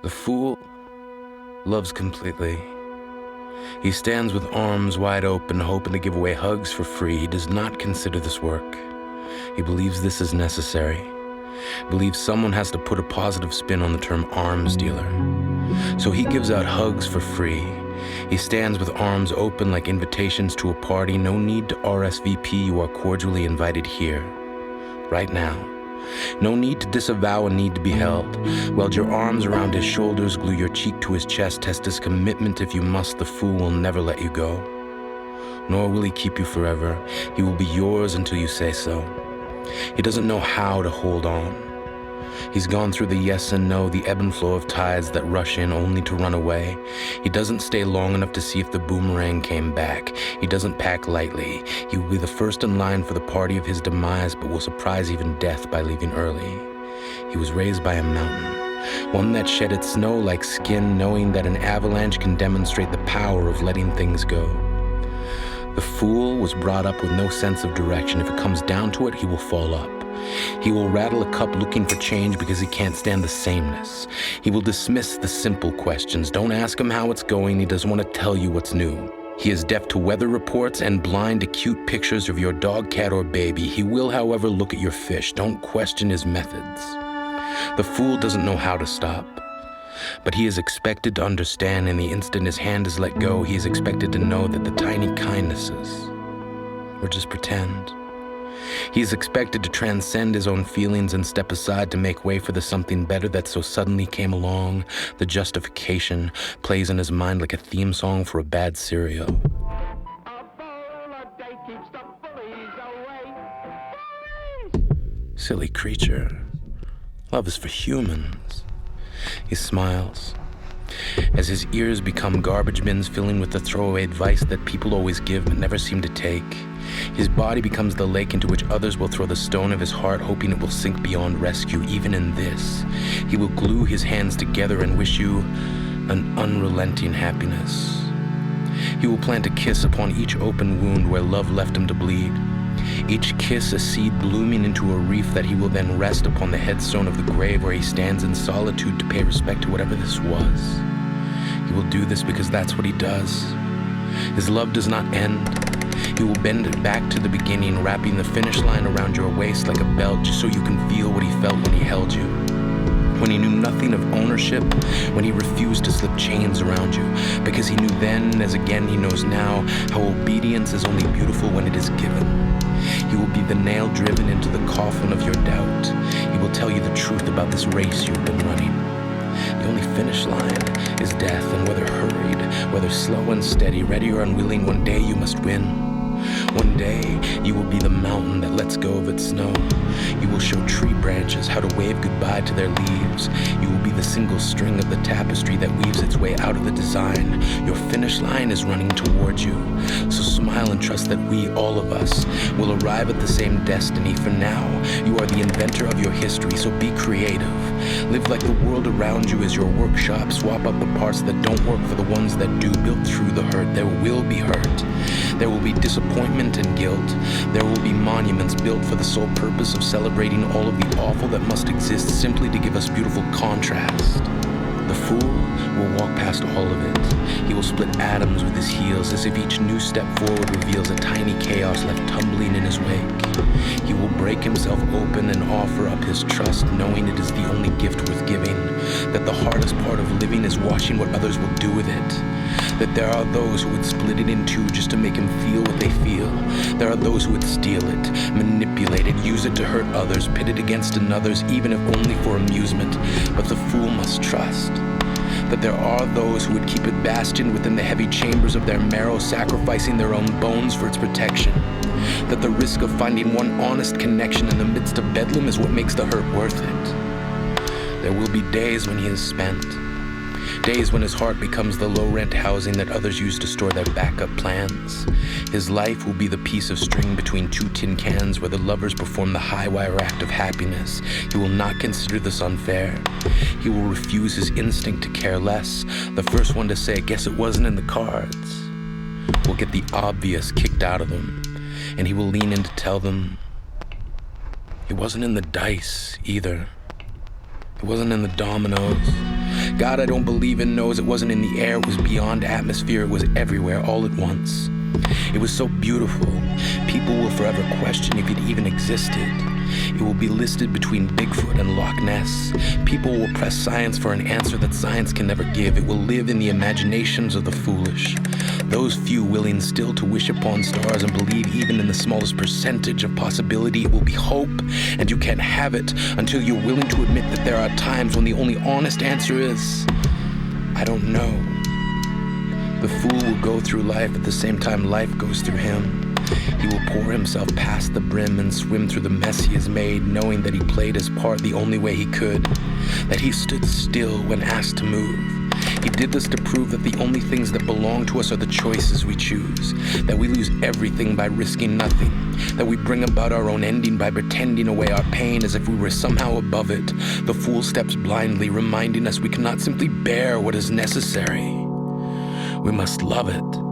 The fool loves completely. He stands with arms wide open, hoping to give away hugs for free. He does not consider this work. He believes this is necessary. Believes someone has to put a positive spin on the term arms dealer. So he gives out hugs for free. He stands with arms open like invitations to a party. No need to RSVP, you are cordially invited here, right now. No need to disavow a need to be held. Weld your arms around his shoulders, glue your cheek to his chest, test his commitment if you must. The fool will never let you go. Nor will he keep you forever. He will be yours until you say so. He doesn't know how to hold on. He's gone through the yes and no, the ebb and flow of tides that rush in only to run away. He doesn't stay long enough to see if the boomerang came back. He doesn't pack lightly. He will be the first in line for the party of his demise, but will surprise even death by leaving early. He was raised by a mountain, one that shed its snow like skin, knowing that an avalanche can demonstrate the power of letting things go. The fool was brought up with no sense of direction. If it comes down to it, he will fall up. He will rattle a cup looking for change because he can't stand the sameness. He will dismiss the simple questions. Don't ask him how it's going. He doesn't want to tell you what's new. He is deaf to weather reports and blind to cute pictures of your dog, cat, or baby. He will, however, look at your fish. Don't question his methods. The fool doesn't know how to stop. But he is expected to understand, and the instant his hand is let go, he is expected to know that the tiny kindnesses were just pretend. He is expected to transcend his own feelings and step aside to make way for the something better that so suddenly came along. The justification plays in his mind like a theme song for a bad serial. Silly creature. Love is for humans. He smiles. As his ears become garbage bins filling with the throwaway advice that people always give but never seem to take, his body becomes the lake into which others will throw the stone of his heart, hoping it will sink beyond rescue. Even in this, he will glue his hands together and wish you an unrelenting happiness. He will plant a kiss upon each open wound where love left him to bleed. Each kiss a seed blooming into a reef that he will then rest upon the headstone of the grave where he stands in solitude to pay respect to whatever this was. He will do this because that's what he does. His love does not end. He will bend it back to the beginning, wrapping the finish line around your waist like a belt just so you can feel what he felt when he held you. When he knew nothing of ownership, when he refused to slip chains around you, because he knew then, as again he knows now, how obedience is only beautiful when it is given. He will be the nail driven into the coffin of your doubt. He will tell you the truth about this race you've been running. The only finish line is death, and whether hurried, whether slow and steady, ready or unwilling, one day you must win. One day, you will be the mountain that lets go of its snow. You will show tree branches how to wave goodbye to their leaves. You will be the single string of the tapestry that weaves its way out of the design. Your finish line is running towards you. So smile and trust that we, all of us, will arrive at the same destiny. For now, you are the inventor of your history, so be creative. Live like the world around you is your workshop. Swap out the parts that don't work for the ones that do. Build through the hurt. There will be hurt. There will be disappointment and guilt. There will be monuments built for the sole purpose of celebrating all of the awful that must exist simply to give us beautiful contrast. The fool will walk past all of it. He will split atoms with his heels as if each new step forward reveals a tiny chaos left tumbling in his wake. He will break himself open and offer up his trust, knowing it is the only gift worth giving, that the hardest part of living is watching what others will do with it, that there are those who would split it in two just to make him feel what they feel. There are those who would steal it, manipulate it, use it to hurt others, pit it against another's, even if only for amusement. But the fool must trust that there are those who would keep it bastioned within the heavy chambers of their marrow, sacrificing their own bones for its protection. That the risk of finding one honest connection in the midst of bedlam is what makes the hurt worth it. There will be days when he is spent. Days when his heart becomes the low-rent housing that others use to store their backup plans. His life will be the piece of string between two tin cans where the lovers perform the high-wire act of happiness. He will not consider this unfair. He will refuse his instinct to care less. The first one to say, "I guess it wasn't in the cards," will get the obvious kicked out of him, and he will lean in to tell them, "It wasn't in the dice either. It wasn't in the dominoes. God I don't believe in knows it wasn't in the air, it was beyond atmosphere, it was everywhere, all at once. It was so beautiful, people will forever question if it even existed. It will be listed between Bigfoot and Loch Ness. People will press science for an answer that science can never give. It will live in the imaginations of the foolish. Those few willing still to wish upon stars and believe even in the smallest percentage of possibility. It will be hope, and you can't have it until you're willing to admit that there are times when the only honest answer is, I don't know. The fool will go through life at the same time life goes through him. He will pour himself past the brim and swim through the mess he has made, knowing that he played his part the only way he could, that he stood still when asked to move. He did this to prove that the only things that belong to us are the choices we choose, that we lose everything by risking nothing, that we bring about our own ending by pretending away our pain as if we were somehow above it. The fool steps blindly, reminding us we cannot simply bear what is necessary. We must love it.